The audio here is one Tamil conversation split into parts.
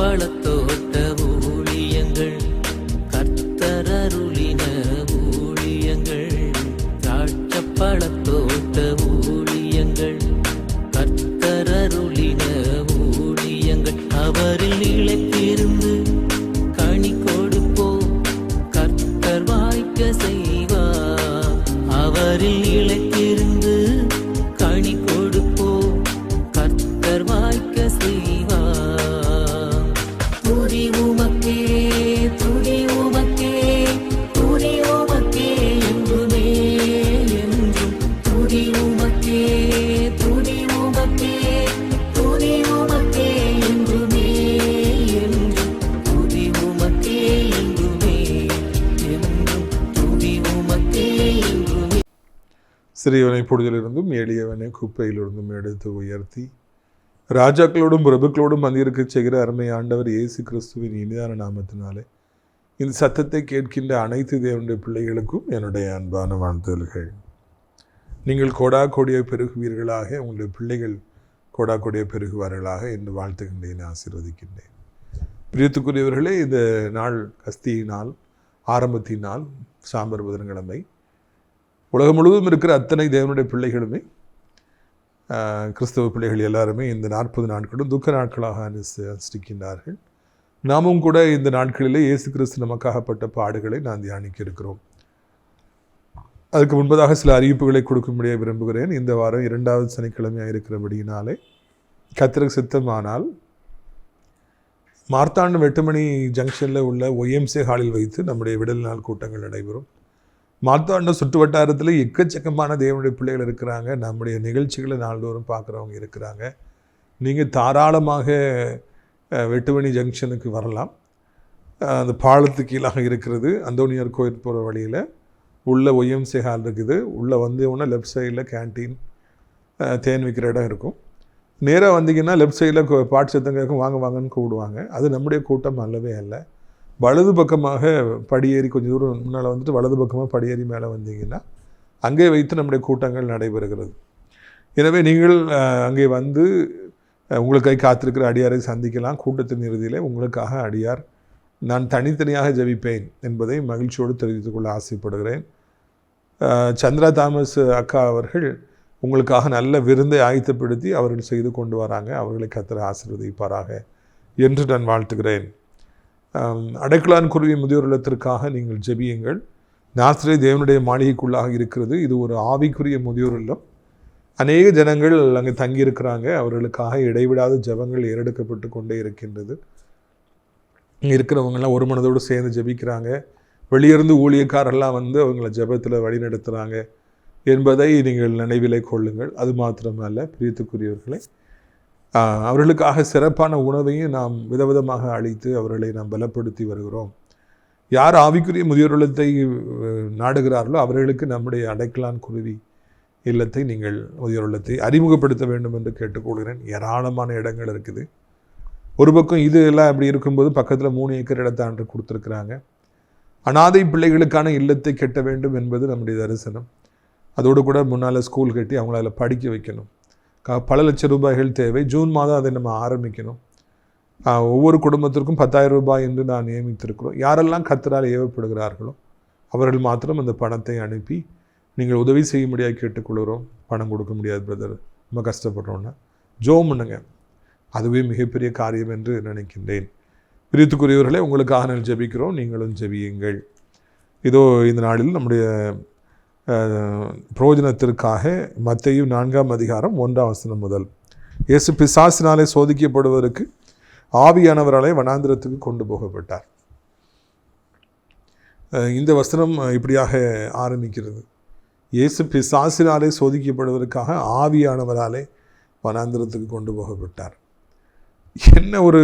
பழத்தோட்ட ஊழியங்கள், கர்த்தரருளின ஊழியங்கள். திராட்சை பழத்தோட்ட ஊழியங்கள், கர்த்தரருளின ஊழியங்கள். அவரில் நிலைத்திருந்து கனி கொடுப்போம், கர்த்தர் வாய்க்க செய்வார். அவரில் நிலைத்திருந்து கனி கொடுப்போம், கர்த்தர் வாய்க்க செய்வார். துதி உமக்கே, துதி உமக்கே, துதி உமக்கே என்றுமே என்றும். துதி உமக்கே, துதி உமக்கே, துதி உமக்கே என்றுமே என்றும். துதி உமக்கே என்றுமே என்றும். துதி உமக்கே என்றுமே. சிறியவனை பொழுதிலிருந்தும் எளியவனை குப்பையிலிருந்தும் எடுத்து உயர்த்தி ராஜாக்களோடும் பிரபுக்களோடும் வந்திருக்க செய்கிற அருமை ஆண்டவர் இயேசு கிறிஸ்துவின் இனிதான நாமத்தினாலே இந்த சத்தத்தை கேட்கின்ற அனைத்து தேவனுடைய பிள்ளைகளுக்கும் என்னுடைய அன்பான வாழ்த்துதல்கள். நீங்கள் கோடா கோடியை பெருகுவீர்களாக, உங்களுடைய பிள்ளைகள் கோடா கோடியை பெருகுவார்களாக என்று வாழ்த்துகின்றேன், ஆசீர்வதிக்கின்றேன். பிரியத்துக்குரியவர்களே, இந்த நாள் கஸ்தியினால் ஆரம்பத்தினால் சாம்பர் புதன்கிழமை. உலகம் முழுவதும் இருக்கிற அத்தனை தேவனுடைய பிள்ளைகளுமே, கிறிஸ்தவ பிள்ளைகள் எல்லாருமே இந்த 40 நாட்களும் துக்க நாட்களாக அனுஷ்டிக்கின்றார்கள். நாமும் கூட இந்த நாட்களிலே இயேசு கிறிஸ்து நமக்காகப்பட்ட பாடுகளை நான் தியானிக்க இருக்கிறோம். அதுக்கு முன்பதாக சில அறிவிப்புகளை கொடுக்கும்படியாக விரும்புகிறேன். இந்த வாரம் 2வது சனிக்கிழமையாக இருக்கிறபடியினாலே கர்த்தருக்கு சித்தமானால் மார்த்தாண்டம் 8 மணி ஜங்ஷனில் உள்ள ஒய்எம்சி ஹாலில் வைத்து நம்முடைய விடல் நாள் கூட்டங்கள் நடைபெறும். மார்த்தாண்டம் சுற்று வட்டாரத்தில் எக்கச்சக்கமான தேவனுடைய பிள்ளைகள் இருக்கிறாங்க. நம்முடைய நிகழ்ச்சிகளை நாள்தோறும் பார்க்குறவங்க இருக்கிறாங்க. நீங்கள் தாராளமாக 8 மணி ஜங்ஷனுக்கு வரலாம். அந்த பாலத்துக்கு கீழாக இருக்கிறது அந்தோனியார் கோயில் போகிற வழியில் உள்ள ஒய்எம்சி ஹால் இருக்குது. உள்ளே வந்தோடனே லெஃப்ட் சைடில் கேன்டீன், தேன் விற்கிற இடம் இருக்கும். நேராக வந்தீங்கன்னா லெஃப்ட் சைடில் பாட்டு சத்தம் கேட்கும், வாங்க வாங்கன்னு கூப்பிடுவாங்க. அது நம்முடைய கூட்டம் அல்லவே அல்ல. வலது பக்கமாக படியேறி கொஞ்சம் தூரம் முன்னால் வந்துட்டு வலது பக்கமாக படியேறி மேலே வந்தீங்கன்னா அங்கே வைத்து நம்முடைய கூட்டங்கள் நடைபெறுகிறது. எனவே நீங்கள் அங்கே வந்து உங்களுக்காக காத்திருக்கிற அடியாரை சந்திக்கலாம். கூட்டத்தின் இறுதியில் உங்களுக்காக அடியார் நான் தனித்தனியாக ஜெபிப்பேன் என்பதை மகிழ்ச்சியோடு தெரிவித்துக் கொள்ள ஆசைப்படுகிறேன். சந்திரா தாமஸ் அக்கா அவர்கள் உங்களுக்காக நல்ல விருந்தை ஆயத்தப்படுத்தி அவர்கள் செய்து கொண்டு வராங்க. அவர்களை கர்த்தர் ஆசீர்வதிப்பாராக என்று நான் வாழ்த்துகிறேன். அடைக்கலான் குருவி முதியோர் இல்லத்திற்காக நீங்கள் ஜெபியுங்கள். நாசரே தேவனுடைய மாளிகைக்குள்ளாக இருக்கிறது. இது ஒரு ஆவிக்குரிய முதியோர் இல்லம். அநேக ஜனங்கள் அங்கே தங்கியிருக்கிறாங்க. அவர்களுக்காக இடைவிடாத ஜெபங்கள் ஏறெடுக்கப்பட்டு கொண்டே இருக்கின்றது. இங்கே இருக்கிறவங்கெல்லாம் ஒரு மனதோடு சேர்ந்து ஜெபிக்கிறாங்க. வெளியிருந்து ஊழியக்காரெல்லாம் வந்து அவங்கள ஜெபத்தில் வழிநடத்துகிறாங்க என்பதை நீங்கள் நினைவிலே கொள்ளுங்கள். அது மாத்திரமல்ல, பிரியத்துக்குரியவர்களே, அவர்களுக்காக சிறப்பான உணவையும் நாம் விதவிதமாக அளித்து அவர்களை நாம் பலப்படுத்தி வருகிறோம். யார் ஆவிக்குரிய முதியோர் இல்லத்தை நாடுகிறார்களோ அவர்களுக்கு நம்முடைய அடைக்கலான் குருவி இல்லத்தை நீங்கள் முதியோர் இல்லத்தை அறிமுகப்படுத்த வேண்டும் என்று கேட்டுக்கொள்கிறேன். ஏராளமான இடங்கள் இருக்குது. ஒரு பக்கம் இது எல்லாம் அப்படி இருக்கும்போது பக்கத்தில் 3 ஏக்கர் இடத்தாண்டு கொடுத்துருக்குறாங்க. அனாதை பிள்ளைகளுக்கான இல்லத்தை கட்ட வேண்டும் என்பது நம்முடைய தரிசனம். அதோடு கூட முன்னால் ஸ்கூல் கட்டி அவங்கள அதில் படிக்க வைக்கணும். பல லட்சம் ரூபாய்கள் தேவை. ஜூன் மாதம் அதை நம்ம ஆரம்பிக்கணும். ஒவ்வொரு குடும்பத்திற்கும் 10,000 ரூபாய் என்று நான் நியமித்திருக்கிறோம். யாரெல்லாம் கர்த்தரால் ஏவப்படுகிறார்களோ அவர்கள் மாத்திரம் அந்த பணத்தை அனுப்பி நீங்கள் உதவி செய்ய முடியாது கேட்டுக்கொள்கிறோம். பணம் கொடுக்க முடியாது பிரதர், ரொம்ப கஷ்டப்படுறோன்னா ஜோம் பண்ணுங்க. அதுவே மிகப்பெரிய காரியம் என்று நினைக்கின்றேன். பிரியத்துக்குரியவர்களே, உங்களுக்காக நாங்கள் ஜெபிக்கிறோம், நீங்களும் ஜெபியுங்கள். இதோ இந்த நாளில் நம்முடைய பிரயோஜனத்திற்காக மத்தேயு 4ஆம் அதிகாரம் 1ஆம் வசனம் முதல். இயேசு பிசாசினாலே சோதிக்கப்படுவதற்கு ஆவியானவராலே வனாந்திரத்துக்கு கொண்டு போகப்பட்டார். இந்த வசனம் இப்படியாக ஆரம்பிக்கிறது. இயேசு பிசாசினாலே சோதிக்கப்படுவதற்காக ஆவியானவராலே வனாந்திரத்துக்கு கொண்டு போகப்பட்டார். என்ன ஒரு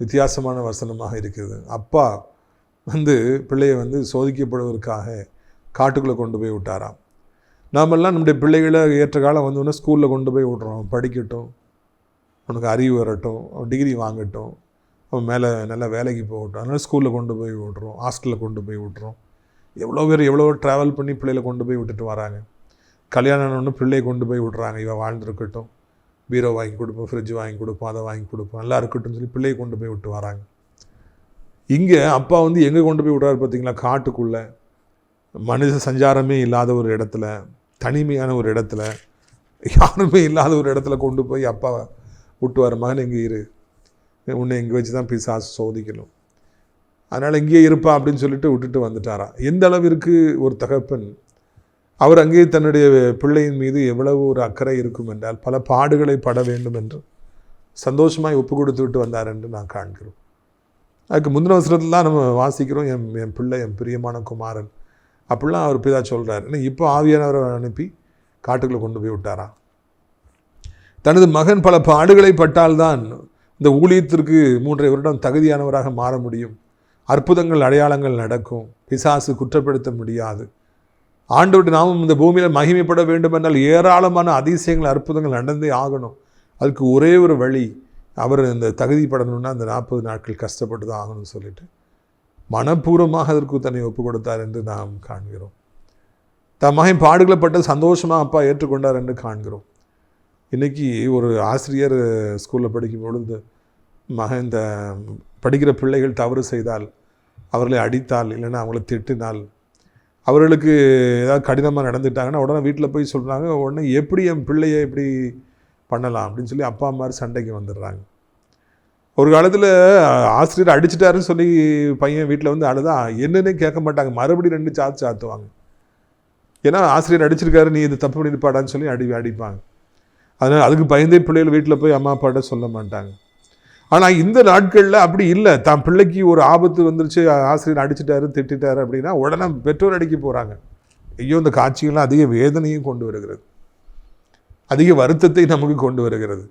வித்தியாசமான வசனமாக இருக்கிறது. அப்பா வந்து பிள்ளையை வந்து சோதிக்கப்படுவதற்காக காட்டுக்குள்ளே கொண்டு போய் விட்டாராம். நாமெல்லாம் நம்முடைய பிள்ளைகளை ஏற்ற காலம் வந்தோடனே ஸ்கூலில் கொண்டு போய் விட்றோம். படிக்கட்டும், அவனுக்கு அறிவு வரட்டும், டிகிரி வாங்கட்டும், அவன் மேலே நல்ல வேலைக்கு போகட்டும், அதனால் ஸ்கூலில் கொண்டு போய் விட்றோம், ஹாஸ்டலில் கொண்டு போய் விட்றோம். எவ்வளோ பேர் எவ்வளோ ட்ராவல் பண்ணி பிள்ளைகளை கொண்டு போய் விட்டுட்டு வராங்க. கல்யாணம் ஆனோன்னு பிள்ளையை கொண்டு போய் விட்றாங்க, இவன் வாழ்ந்துருக்கட்டும், பீரோ வாங்கி கொடுப்போம், ஃப்ரிட்ஜ் வாங்கி கொடுப்போம், அதை வாங்கி கொடுப்போம், நல்லா இருக்கட்டும்னு சொல்லி பிள்ளையை கொண்டு போய் விட்டு வராங்க. இங்கே அப்பா வந்து எங்கே கொண்டு போய் விடுறாரு பார்த்தீங்களா? காட்டுக்குள்ளே, மனித சஞ்சாரமே இல்லாத ஒரு இடத்துல, தனிமையான ஒரு இடத்துல, யாருமே இல்லாத ஒரு இடத்துல கொண்டு போய் அப்பா விட்டு வர, மகன் எங்கே இரு, உன்னை இங்கே வச்சு தான் பிசாசு சோதிக்கணும், அதனால் இங்கேயே இருப்பா அப்படின்னு சொல்லிட்டு விட்டுட்டு வந்துட்டாராம். எந்த அளவிற்கு ஒரு தகப்பன் அவர் அங்கே தன்னுடைய பிள்ளையின் மீது எவ்வளவு ஒரு அக்கறை இருக்கும் என்றால், பல பாடுகளை பட வேண்டும் என்று சந்தோஷமாய் ஒப்பு கொடுத்து விட்டு வந்தார் என்று நான் காண்கிறோம். அதுக்கு முந்தின வசனத்தில் தான் நம்ம வாசிக்கிறோம், என் பிள்ளை என் பிரியமான குமாரன் அப்படிலாம் அவர் பிதா சொல்கிறார். ஏன்னா இப்போ ஆவியானவரை அனுப்பி காட்டுக்குள்ளே கொண்டு போய் விட்டாராம். தனது மகன் பல பாடுகளை பட்டால்தான் இந்த ஊழியத்திற்கு 3.5 வருடம் தகுதியானவராக மாற முடியும். அற்புதங்கள் அடையாளங்கள் நடக்கும், பிசாசு குற்றப்படுத்த முடியாது. ஆண்டவருடைய நாமம் இந்த பூமியில் மகிமைப்பட வேண்டும் என்றால் ஏராளமான அதிசயங்கள் அற்புதங்கள் நடந்தே ஆகணும். அதுக்கு ஒரே ஒரு வழி, அவர் இந்த தகுதிப்படணும்னா அந்த 40 நாட்கள் கஷ்டப்பட்டு தான் ஆகணும்னு சொல்லிட்டு மனப்பூர்வமாக அதற்கு தன்னை ஒப்பு கொடுத்தார் என்று நாம் காண்கிறோம். தன் மகன் பாடுகளப்பட்ட சந்தோஷமாக அப்பா ஏற்றுக்கொண்டார் என்று காண்கிறோம். இன்றைக்கி ஒரு ஆசிரியர் ஸ்கூலில் படிக்கும் பொழுது மகன் இந்த படிக்கிற பிள்ளைகள் தவறு செய்தால், அவர்களை அடித்தால், இல்லைன்னா அவங்கள திட்டினால், அவர்களுக்கு ஏதாவது கடினமாக நடந்துட்டாங்கன்னா உடனே வீட்டில் போய் சொல்கிறாங்க, உடனே எப்படி என் பிள்ளையை இப்படி பண்ணலாம் அப்படின்னு சொல்லி அப்பா அம்மா சண்டைக்கு வந்துடுறாங்க. ஒரு காலத்தில் ஆசிரியர் அடிச்சிட்டாருன்னு சொல்லி பையன் வீட்டில் வந்து அழுதா என்னன்னே கேட்க மாட்டாங்க, மறுபடியும் 2 சாத்துவாங்க. ஏன்னா ஆசிரியர் அடிச்சிருக்காரு, நீ இது தப்பு பண்ணிருப்பாடான்னு சொல்லி அடிப்பாங்க. அதனால் அதுக்கு பயந்தே பிள்ளைகள் வீட்டில் போய் அம்மா அப்பாட்ட சொல்ல மாட்டாங்க. ஆனால் இந்த நாட்களில் அப்படி இல்லை. தான் பிள்ளைக்கு ஒரு ஆபத்து வந்துருச்சு, ஆசிரியர் அடிச்சிட்டாரு திட்டாரு அப்படின்னா உடனே பெற்றோர் அடிக்க போகிறாங்க. ஐயோ, இந்த காட்சிகள்லாம் அதிக வேதனையும் கொண்டு வருகிறது, அதிக வருத்தத்தை நமக்கு கொண்டு வருகிறது.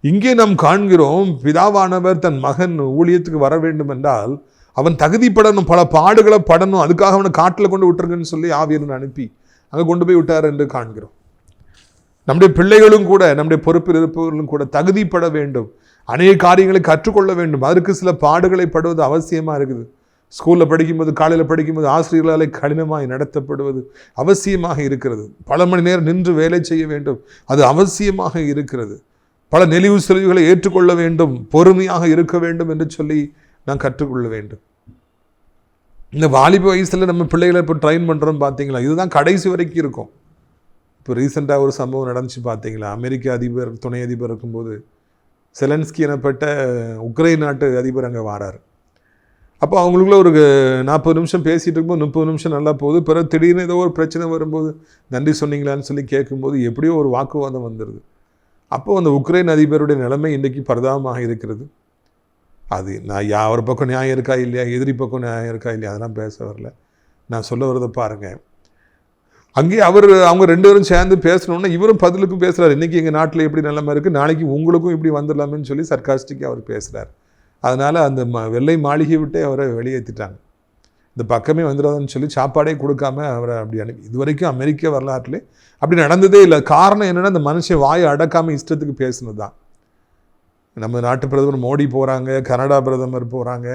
இங்கே நாம் காண்கிறோம், பிதாவானவர் தன் மகன் ஊழியத்துக்கு வர வேண்டும் என்றால் அவன் தகுதிப்படணும், பல பாடுகளை படணும், அதுக்காக அவனை காட்டில் கொண்டு விட்டுருங்கன்னு சொல்லி ஆவியனை அனுப்பி அங்கே கொண்டு போய் விட்டார் என்று காண்கிறோம். நம்முடைய பிள்ளைகளும் கூட, நம்முடைய பொறுப்பில் இருப்பவர்களும் கூட தகுதிப்பட வேண்டும், அநேக காரியங்களை கற்றுக்கொள்ள வேண்டும். அதற்கு சில பாடுகளை படுவது அவசியமாக இருக்குது. ஸ்கூலில் படிக்கும்போது, காலையில் படிக்கும்போது ஆசிரியர்களால் கடினமாக நடத்தப்படுவது அவசியமாக இருக்கிறது. பல மணி நேரம் நின்று வேலை செய்ய வேண்டும், அது அவசியமாக இருக்கிறது. பல நெளிவு செலவுகளை ஏற்றுக்கொள்ள வேண்டும், பொறுமையாக இருக்க வேண்டும் என்று சொல்லி நான் கற்றுக்கொள்ள வேண்டும். இந்த வாலிப வயசில் நம்ம பிள்ளைகளை இப்போ ட்ரெயின் பண்ணுறோம் பார்த்தீங்களா, இதுதான் கடைசி வரைக்கும் இருக்கும். இப்போ ரீசெண்டாக ஒரு சம்பவம் நடந்துச்சு பார்த்தீங்களா, அமெரிக்க அதிபர் துணை அதிபர் இருக்கும்போது செலன்ஸ்கி எனப்பட்ட உக்ரைன் நாட்டு அதிபர் அங்கே வரார். அப்போ அவங்களுக்குள்ள ஒரு 40 நிமிஷம் பேசிகிட்டு இருக்கும்போது 30 நிமிஷம் நல்லா போகுது. பிறகு திடீர்னு ஏதோ ஒரு பிரச்சனை வரும்போது நன்றி சொன்னீங்களான்னு சொல்லி கேட்கும்போது எப்படியோ ஒரு வாக்குவாதம் வந்துடுது. அப்போது அந்த உக்ரைன் அதிபருடைய நிலைமை இன்றைக்கி பரிதாபமாக இருக்கிறது. அது நான் ஒரு பக்கம் நியாயம் இருக்கா இல்லையா, எதிரி பக்கம் நியாயம் இருக்கா இல்லையா, அதெல்லாம் பேச வரல. நான் சொல்ல வரதை பாருங்கள். அங்கேயே அவங்க 2 பேரும் சேர்ந்து பேசணுன்னா இவரும் பதிலுக்கும் பேசுகிறார். இன்றைக்கி எங்கள் நாட்டில் எப்படி நிலைமை இருக்குது, நாளைக்கு உங்களுக்கும் இப்படி வந்துடலாமேன்னு சொல்லி சர்க்காஸ்டிக்காக அவர் பேசுகிறார். அதனால் அந்த வெள்ளை மாளிகை விட்டே அவரை வெளியேற்றிட்டாங்க. இந்த பக்கமே வந்துடாதுன்னு சொல்லி சாப்பாடே கொடுக்காம அவரை அப்படி அனுப்பி, இது வரைக்கும் அமெரிக்க வரலாற்றிலே அப்படி நடந்ததே இல்லை. காரணம் என்னென்னா, அந்த மனுஷன் வாயை அடக்காமல் இஷ்டத்துக்கு பேசுனது தான். நம்ம நாட்டு பிரதமர் மோடி போகிறாங்க, கனடா பிரதமர் போகிறாங்க,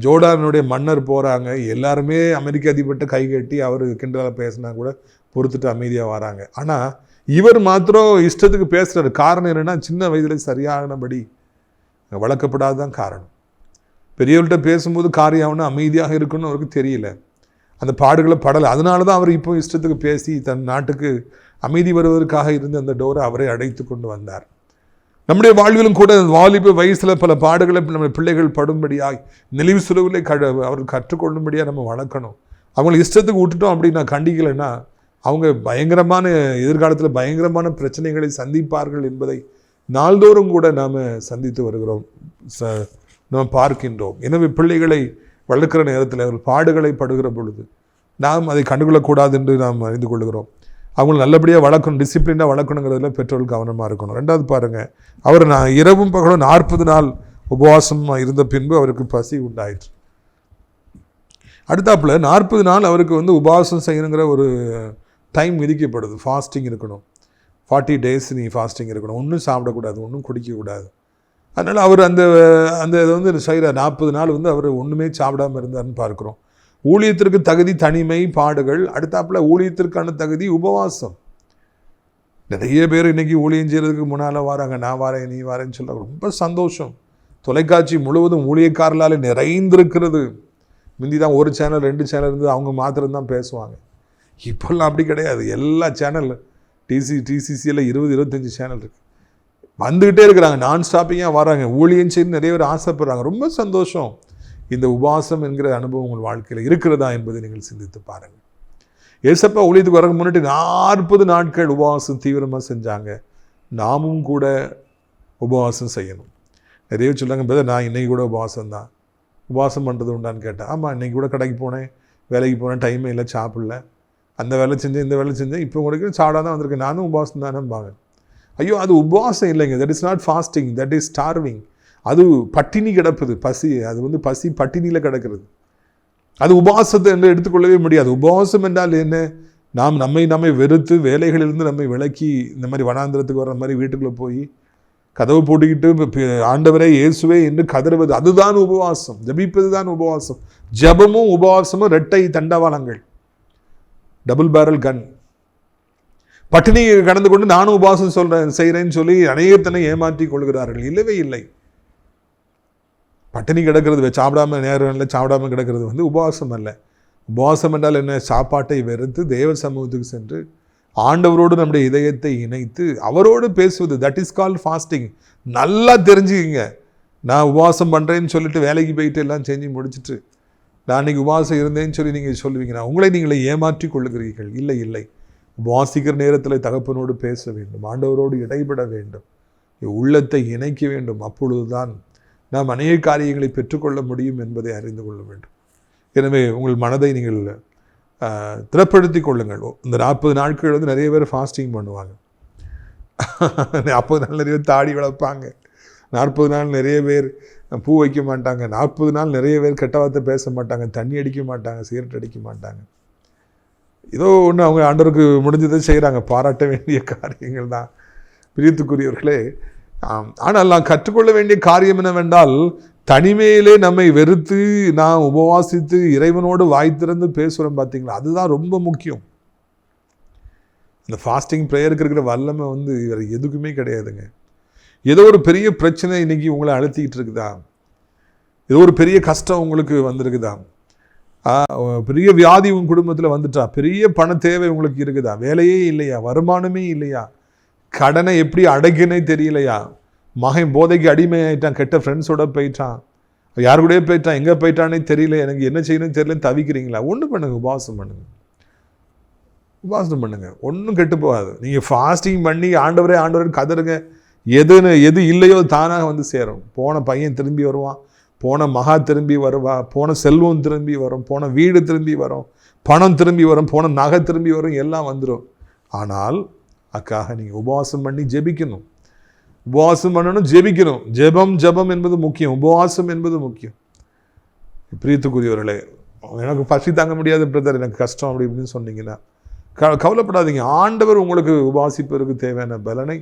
ஜோர்டானுடைய மன்னர் போகிறாங்க, எல்லாருமே அமெரிக்க அதிபர்கிட்ட கை கட்டி அவர் கிண்டலாக பேசினா கூட பொறுத்துட்டு அமைதியாக வராங்க. ஆனால் இவர் மாத்திரம் இஷ்டத்துக்கு பேசுகிறாரு. காரணம் என்னென்னா, சின்ன வயதில் சரியானபடி வளர்க்கப்படாதான் காரணம். பெரியவர்கிட்ட பேசும்போது காரியாகணும், அமைதியாக இருக்கணும்னு அவருக்கு தெரியல, அந்த பாடுகளை படலை. அதனால தான் அவர் இப்போ இஷ்டத்துக்கு பேசி தன் நாட்டுக்கு அமைதி வருவதற்காக இருந்த அந்த டோரை அவரை அடைத்து கொண்டு வந்தார். நம்முடைய வாழ்விலும் கூட வாலிப வயசில் பல பாடுகளை நம்ம பிள்ளைகள் படும்படியாய் நெளிவு சுலுவிலே அவர்கள் கற்றுக்கொள்ளும்படியாக நம்ம வளர்க்கணும். அவங்களை இஷ்டத்துக்கு விட்டுட்டோம் அப்படின்னா, கண்டிக்கலைன்னா அவங்க பயங்கரமான எதிர்காலத்தில் பயங்கரமான பிரச்சனைகளை சந்திப்பார்கள் என்பதை நாள்தோறும் கூட நாம் சந்தித்து வருகிறோம், நாம் பார்க்கின்றோம். எனவே பிள்ளைகளை வளர்க்கிற நேரத்தில் அவர்கள் பாடுகளை படுகிற பொழுது நாம் அதை கண்டுகொள்ளக்கூடாது என்று நாம் அறிந்து கொள்கிறோம். அவங்களை நல்லபடியாக வளர்க்கணும், டிசிப்ளினாக வளர்க்கணுங்கிறதுல பெற்றோர்கள் கவனமாக இருக்கணும். 2வது பாருங்கள், அவர் இரவும் பகலும் 40 நாள் உபவாசமாக இருந்த பின்பு அவருக்கு பசி உண்டாயிற்று. அடுத்தாப்புல 40 நாள் அவருக்கு உபவாசம் செய்யணுங்கிற ஒரு டைம் விதிக்கப்படுது. ஃபாஸ்டிங் இருக்கணும், 40 days நீ ஃபாஸ்டிங் இருக்கணும், ஒன்றும் சாப்பிடக்கூடாது, ஒன்றும் குடிக்கக்கூடாது. அதனால் அவர் அந்த இதை செய்கிற 40 நாள் அவர் ஒன்றுமே சாப்பிடாமல் இருந்தார்னு பார்க்குறோம். ஊழியத்திற்கு தகுதி தனிமை பாடுகள், அடுத்தாப்புல ஊழியத்திற்கான தகுதி உபவாசம். நிறைய பேர் இன்றைக்கி ஊழியம் செய்கிறதுக்கு முன்னால் வராங்க, நான் வரேன் நீ வரேன்னு சொல்ல ரொம்ப சந்தோஷம். தொலைக்காட்சி முழுவதும் ஊழியக்காரர்களால் நிறைந்திருக்கிறது. முந்தி தான் ஒரு சேனல் 2 சேனல் இருந்து அவங்க மாத்திரம்தான் பேசுவாங்க. இப்போல்லாம் அப்படி கிடையாது. எல்லா சேனல் டிசிசியில் 20-25 சேனல் இருக்குது. வந்துக்கிட்டே இருக்கிறாங்க, நான் ஸ்டாப்பிங்காக வராங்க, ஊழியம் செய்து நிறைய பேர் ஆசைப்படுறாங்க. ரொம்ப சந்தோஷம். இந்த உபவாசம் என்கிற அனுபவம் உங்கள் வாழ்க்கையில் இருக்கிறதா என்பதை நீங்கள் சிந்தித்து பாருங்கள். ஏசப்பா ஊழியத்துக்கு வரக்கு முன்னாடி 40 நாட்கள் உபவாசம் தீவிரமாக செஞ்சாங்க. நாமும் கூட உபவாசம் செய்யணும். நிறைய சொல்லுவாங்க, பிரதர் நான் இன்றைக்கி கூட உபவாசம் தான். உபவாசம் பண்ணுறது உண்டான்னு கேட்டேன். ஆமாம், இன்றைக்கி கூட கடைக்கு போனேன், வேலைக்கு போனேன், டைமே இல்லை, சாப்பிடல, அந்த வேலை செஞ்சேன், இந்த வேலை செஞ்சேன், இப்போ உங்களுக்கு சாடாக தான் வந்திருக்கேன், நானும் உபவாசம் தானேம்பாங்க. ஐயோ, அது உபவாசம் இல்லைங்க. That is not fasting, that is starving. அது பட்டினி கிடப்புது, பசி. அது பசி பட்டினியில் கிடக்கிறது. அது உபவாசத்தை என்று எடுத்துக்கொள்ளவே முடியாது. உபவாசம் என்றால் என்ன? நாம் நம்மை வெறுத்து வேலைகளிலிருந்து நம்மை விலக்கி இந்த மாதிரி வனாந்திரத்துக்கு வர்ற மாதிரி வீட்டுக்குள்ளே போய் கதவு போட்டுக்கிட்டு ஆண்டவரே இயேசுவே என்று கதறுவது, அதுதான் உபவாசம். ஜபிப்பது தான் உபவாசம். ஜபமும் உபவாசமும் இரட்டை தண்டவாளங்கள், டபுள் பேரல் கன். பட்டினி கடந்து கொண்டு நானும் உபவாசம் செய்கிறேன்னு சொல்லி அநேகர் தன்னை ஏமாற்றி கொள்கிறார்கள். இல்லவே இல்லை. பட்டினி கிடக்கிறது, சாப்பிடாம நேரம் சாப்பிடாம கிடக்கிறது உபவாசம் அல்ல. உபவாசம் என்றால் என்ன? சாப்பாட்டை வெறுத்து தேவ சமூகத்துக்கு சென்று ஆண்டவரோடு நம்முடைய இதயத்தை இணைத்து அவரோடு பேசுவது. That is called fasting. நல்லா தெரிஞ்சுக்கிங்க. நான் உபவாசம் பண்ணுறேன்னு சொல்லிட்டு வேலைக்கு போயிட்டு எல்லாம் செஞ்சு முடிச்சுட்டு நான் அன்றைக்கி உபவாசம் இருந்தேன்னு சொல்லி நீங்கள் சொல்லுவீங்கன்னா உங்களை நீங்களே ஏமாற்றி கொள்ளுகிறீர்கள். இல்லை இல்லை, உபவாசிக்கிற நேரத்தில் தகப்பனோடு பேச வேண்டும், ஆண்டவரோடு இடைபட வேண்டும், உள்ளத்தை இணைக்க வேண்டும். அப்பொழுதுதான் நாம் அநேக காரியங்களை பெற்றுக்கொள்ள முடியும் என்பதை அறிந்து கொள்ள வேண்டும். எனவே உங்கள் மனதை நீங்கள் திறப்படுத்தி கொள்ளுங்கள். இந்த 40 நாட்கள் நிறைய பேர் ஃபாஸ்டிங் பண்ணுவாங்க. 40 நாள் நிறைய பேர் தாடி வளர்ப்பாங்க. 40 நாள் நிறைய பேர் பூ வைக்க மாட்டாங்க. 40 நாள் நிறைய பேர் கெட்ட வார்த்தை பேச மாட்டாங்க, தண்ணி அடிக்க மாட்டாங்க, சிகரெட் அடிக்க மாட்டாங்க. ஏதோ ஒன்று அவங்க ஆண்டவருக்கு முடிஞ்சதை செய்கிறாங்க. பாராட்ட வேண்டிய காரியங்கள் தான் பிரியத்துக்குரியவர்களே. ஆனால் நான் கற்றுக்கொள்ள வேண்டிய காரியம் என்னவென்றால், தனிமையிலே நம்மை வெறுத்து நான் உபவாசித்து இறைவனோடு வாய் திறந்து பேசுகிறோம் பார்த்தீங்களா, அதுதான் ரொம்ப முக்கியம். இந்த ஃபாஸ்டிங் ப்ரேயருக்கு இருக்கிற வல்லமை வேறு எதுக்குமே கிடையாதுங்க. ஏதோ ஒரு பெரிய பிரச்சனை இன்றைக்கி உங்களை அழுத்திக்கிட்டு இருக்குதா, ஏதோ ஒரு பெரிய கஷ்டம் உங்களுக்கு வந்திருக்குதா, பெரிய வியாதி உங்கள் குடும்பத்தில் வந்துட்டா, பெரிய பண தேவை உங்களுக்கு இருக்குதா, வேலையே இல்லையா, வருமானமே இல்லையா, கடனை எப்படி அடைக்கனே தெரியலையா, மகன் போதைக்கு அடிமையாயிட்டான், கெட்ட ஃப்ரெண்ட்ஸோட போயிட்டான், யாரு கூடயே போயிட்டான், எங்கே போயிட்டானே தெரியல, எனக்கு என்ன செய்யணும்னு தெரியலன்னு தவிக்கிறீங்களா, ஒன்றும் பண்ணுங்கள், உபவாசம் பண்ணுங்கள். உபவாசம் பண்ணுங்கள், ஒன்றும் கெட்டு போகாது. நீங்கள் ஃபாஸ்டிங் பண்ணி ஆண்டவரே கதறுங்க. எது இல்லையோ தானாக சேரும். போன பையன் திரும்பி வருவான், போன மகா திரும்பி வருவா, போன செல்வம் திரும்பி வரும், போன வீடு திரும்பி வரும், பணம் திரும்பி வரும், போன நகை திரும்பி வரும், எல்லாம் வந்துடும். ஆனால் அதுக்காக நீங்கள் உபவாசம் பண்ணி ஜெபிக்கணும். உபவாசம் பண்ணணும், ஜெபிக்கணும். ஜெபம் என்பது முக்கியம், உபவாசம் என்பது முக்கியம். பிரியத்துக்குரியவர்களே, எனக்கு பசி தாங்க முடியாது பிரதர், எனக்கு கஷ்டம் அப்படி இப்படின்னு சொன்னீங்கன்னா கவலைப்படாதீங்க. ஆண்டவர் உங்களுக்கு உபவாசிப்பதற்கு தேவையான பலனை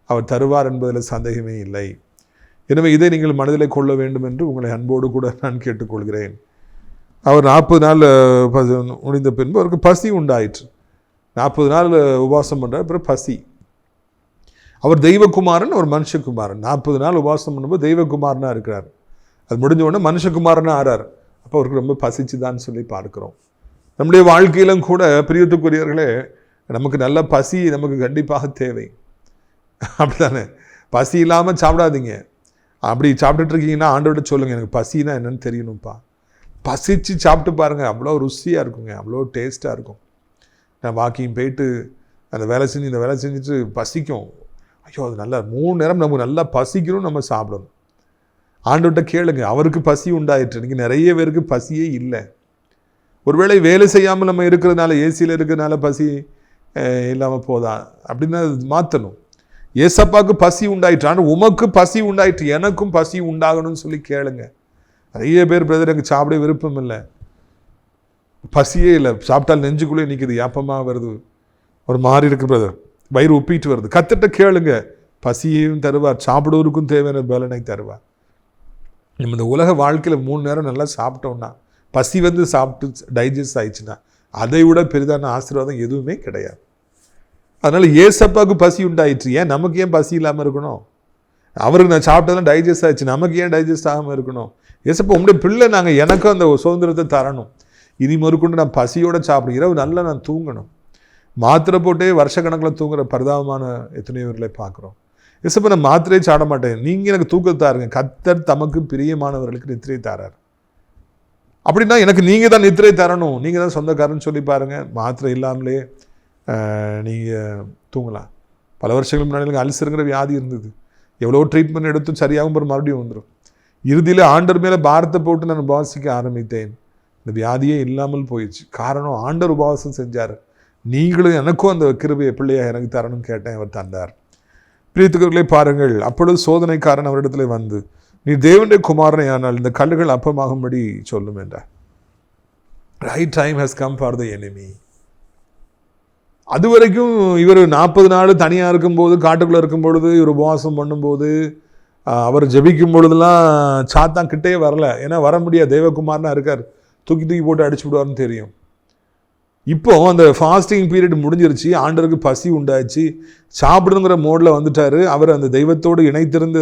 அவர் தருவார் என்பதில் சந்தேகமே இல்லை. எனவே இதை நீங்கள் மனதில் கொள்ள வேண்டும் என்று உங்களை அன்போடு கூட நான் கேட்டுக்கொள்கிறேன். அவர் 40 நாள் முடிந்த பின்பு அவருக்கு பசி உண்டாயிற்று. 40 நாள் உபவாசம் பண்ணுறார், அப்புறம் பசி. அவர் தெய்வகுமாரன், அவர் மனுஷகுமாரன். 40 நாள் உபவாசம் பண்ணும்போது தெய்வகுமாரனாக இருக்கிறார். அது முடிஞ்ச உடனே மனுஷகுமாரனாக ஆறார். அப்போ அவருக்கு ரொம்ப பசிச்சுதான்னு சொல்லி பார்க்குறோம். நம்முடைய வாழ்க்கையிலும் கூட பிரியத்துக்குரியவர்களே, நமக்கு நல்ல பசி நமக்கு கண்டிப்பாக தேவை. அப்படித்தானே? பசி இல்லாமல் சாப்பிடாதீங்க. அப்படி சாப்பிட்டுட்டு இருக்கீங்கன்னா ஆண்டவர்கிட்ட சொல்லுங்கள், எனக்கு பசினா என்னன்னு தெரியணும்ப்பா. பசிச்சு சாப்பிட்டு பாருங்கள், அவ்வளோ ருசியாக இருக்குங்க, அவ்வளோ டேஸ்ட்டாக இருக்கும். நான் வாக்கிங் போயிட்டு அந்த வேலை செஞ்சு இந்த வேலை செஞ்சுட்டு பசிக்கும். ஐயோ, அது நல்லா 3 நேரம் நமக்கு நல்லா பசிக்கணும், நம்ம சாப்பிடணும். ஆண்டவர்கிட்ட கேளுங்க. அவருக்கு பசி உண்டாயிற்று. இன்றைக்கி நிறைய பேருக்கு பசியே இல்லை. ஒருவேளை வேலை செய்யாமல் நம்ம இருக்கிறதுனால, ஏசியில் இருக்கிறதுனால பசி இல்லாமல் போதா அப்படின்னு மாற்றணும். ஏசப்பாவுக்கு பசி உண்டாயிற்று, ஆனால் உமக்கு பசி உண்டாயிற்று, எனக்கும் பசி உண்டாகணும்னு சொல்லி கேளுங்க. நிறைய பேர் பிரதர் எனக்கு சாப்பிட விருப்பம் இல்லை, பசியே இல்லை, சாப்பிட்டால் நெஞ்சுக்குள்ளே நிற்குது, ஏப்பமாக வருது, ஒரு மாதிரி இருக்கு பிரதர், வயிறு உப்பிட்டு வருது. கத்திட்ட கேளுங்க, பசியையும் தருவார், சாப்பிடுவதற்கும் தேவையான பலனை தருவார். நம்ம இந்த உலக வாழ்க்கையில் 3 நேரம் நல்லா சாப்பிட்டோம்னா, பசி சாப்பிட்டு டைஜஸ்ட் ஆயிடுச்சுன்னா, அதை விட பெரிதான ஆசீர்வாதம் எதுவுமே கிடையாது. அதனால் ஏசப்பாவுக்கு பசி உண்டாயிற்று. ஏன் நமக்கு ஏன் பசி இல்லாமல் இருக்கணும்? அவருக்கு நான் சாப்பிட்டதெல்லாம் டைஜஸ்ட் ஆயிடுச்சு, நமக்கு ஏன் டைஜஸ்ட் ஆகாமல் இருக்கணும்? ஏசப்பா உங்களுடைய பிள்ளை, நாங்கள் எனக்கும் அந்த சுதந்திரத்தை தரணும். இனி மறுக்கொண்டு நான் பசியோடு சாப்பிடும், இரவு நல்லா நான் தூங்கணும். மாத்திரை போட்டே வருஷக்கணக்கில் தூங்குற பரிதாபமான எத்தனையோ பேர்களை பார்க்குறோம். ஏசப்பா நான் மாத்திரையே சாட மாட்டேன், நீங்கள் எனக்கு தூக்கத்தை தாருங்க. கர்த்தர் தமக்கு பிரியமானவர்களுக்கு நித்திரை தாரார். அப்படின்னா எனக்கு நீங்கள் தான் நித்திரை தரணும், நீங்கள் தான் சொந்தக்காரன்னு சொல்லி பாருங்கள். மாத்திரை இல்லாமலே நீங்கள் தூங்கலாம். பல வருஷங்களுக்கு முன்னாடி எனக்கு அல்சருங்கிற வியாதி இருந்தது. எவ்வளோ ட்ரீட்மெண்ட் எடுத்தும் சரியாகும், போகிற மறுபடியும் வந்துடும். இறுதியில் ஆண்டவர் மேலே பாரத்தை போட்டு நான் உபவாசிக்க ஆரம்பித்தேன். இந்த வியாதியே இல்லாமல் போயிடுச்சு. காரணம், ஆண்டவர் உபவாசம் செஞ்சார். நீங்களும் எனக்கும் அந்த கிருபையை பிள்ளையாக எனக்கு தரணும்னு கேட்டேன், அவர் தந்தார். பிரியத்துக்குள்ளே பாருங்கள், அப்பொழுது சோதனைக்காரன் அவரிடத்துல வந்து, நீ தேவனுடைய குமாரனை ஆனால் இந்த கல்லுகள் அப்பமாகும்படி சொல்லும் என்றார். Right time has come for the enemy. அது வரைக்கும் இவர் 40 நாள் தனியாக இருக்கும்போது, காட்டுக்குள்ளே இருக்கும் பொழுது, இவர் உபவாசம் பண்ணும்போது, அவர் ஜெபிக்கும் பொழுதுலாம் சாத்தான் கிட்டே வரல. ஏன்னா வர முடியாது, தேவகுமாரனா இருக்கார், தூக்கி தூக்கி போட்டு அடிச்சு விடுவார்னு தெரியும். இப்போ அந்த ஃபாஸ்டிங் பீரியட் முடிஞ்சிருச்சு, ஆண்டருக்கு பசி உண்டாச்சு, சாப்பிடுங்கிற மோடில் வந்துட்டார். அவர் அந்த தெய்வத்தோடு இணைத்திருந்த,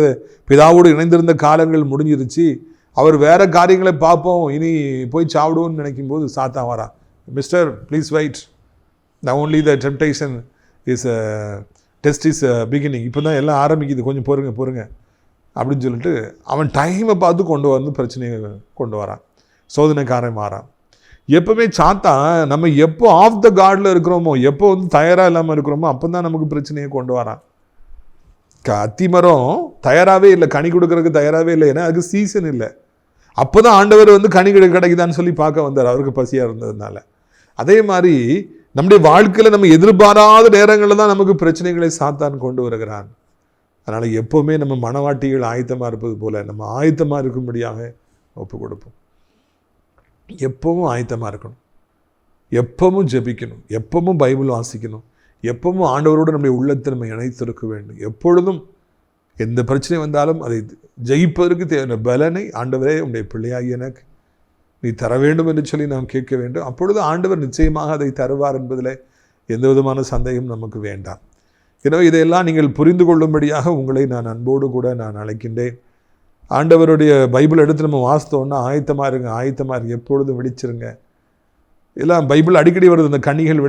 பிதாவோடு இணைந்திருந்த காலங்கள் முடிஞ்சிருச்சு. அவர் வேற காரியங்களை பார்ப்போம், இனி போய் சாப்பிடுவோம்னு நினைக்கும் போது சாத்தான் வரா. மிஸ்டர் ப்ளீஸ் வெயிட், நான் only the temptation is test is beginning. இப்போ தான் எல்லாம் ஆரம்பிக்குது, கொஞ்சம் பொறுங்க அப்படின்னு சொல்லிட்டு அவன் டைமை பார்த்து கொண்டு வந்து பிரச்சனையை கொண்டு வரான். சோதனைக்காரன் மாறான். எப்பவுமே சாத்தான் நம்ம எப்போ ஆஃப் த கார்டில் இருக்கிறோமோ, எப்போ வந்து தயாராக இல்லாமல் இருக்கிறோமோ, அப்போ தான் நமக்கு பிரச்சனையை கொண்டு வரான். அத்திமரம் தயாராகவே இல்லை, கனி கொடுக்கறதுக்கு தயாராகவே இல்லை, ஏன்னா அதுக்கு சீசன் இல்லை. அப்போ தான் ஆண்டவர் வந்து கனி கிடைக்குதான்னு சொல்லி பார்க்க வந்தார், அவருக்கு பசியாக இருந்ததுனால. அதே மாதிரி நம்முடைய வாழ்க்கையில் நம்ம எதிர்பாராத நேரங்களில் தான் நமக்கு பிரச்சனைகளை சாத்தான் கொண்டு வருகிறான். அதனால் எப்போவுமே நம்ம மனவாட்டிகள் ஆயத்தமாக இருப்பது போல் நம்ம ஆயத்தமாக இருக்கும்படியாக ஒப்பு கொடுப்போம். எப்பவும் ஆயத்தமாக இருக்கணும், எப்பவும் ஜெபிக்கணும், எப்பவும் பைபிள் வாசிக்கணும், எப்பவும் ஆண்டவரோடு நம்முடைய உள்ளத்தை நம்ம இணைத்திருக்க வேண்டும். எப்பொழுதும் எந்த பிரச்சனை வந்தாலும் அதை ஜெயிப்பதற்கு தேவையான பலனை ஆண்டவரே உடைய பிள்ளையாகி எனக்கு நீ தர வேண்டும் என்று சொல்லி நாம் கேட்க வேண்டும். அப்பொழுது ஆண்டவர் நிச்சயமாக அதை தருவார் என்பதில் எந்த விதமான சந்தேகம் நமக்கு வேண்டாம். எனவே இதையெல்லாம் நீங்கள் புரிந்து கொள்ளும்படியாக உங்களை நான் அன்போடு கூட நான் அழைக்கின்றேன். ஆண்டவருடைய பைபிள் எடுத்து நம்ம வாசித்தோன்னா ஆயத்தமாக இருங்க, எப்பொழுதும் விழிச்சிருங்க. எல்லாம் பைபிள் அடிக்கடி வருது, இந்த கன்னிகள்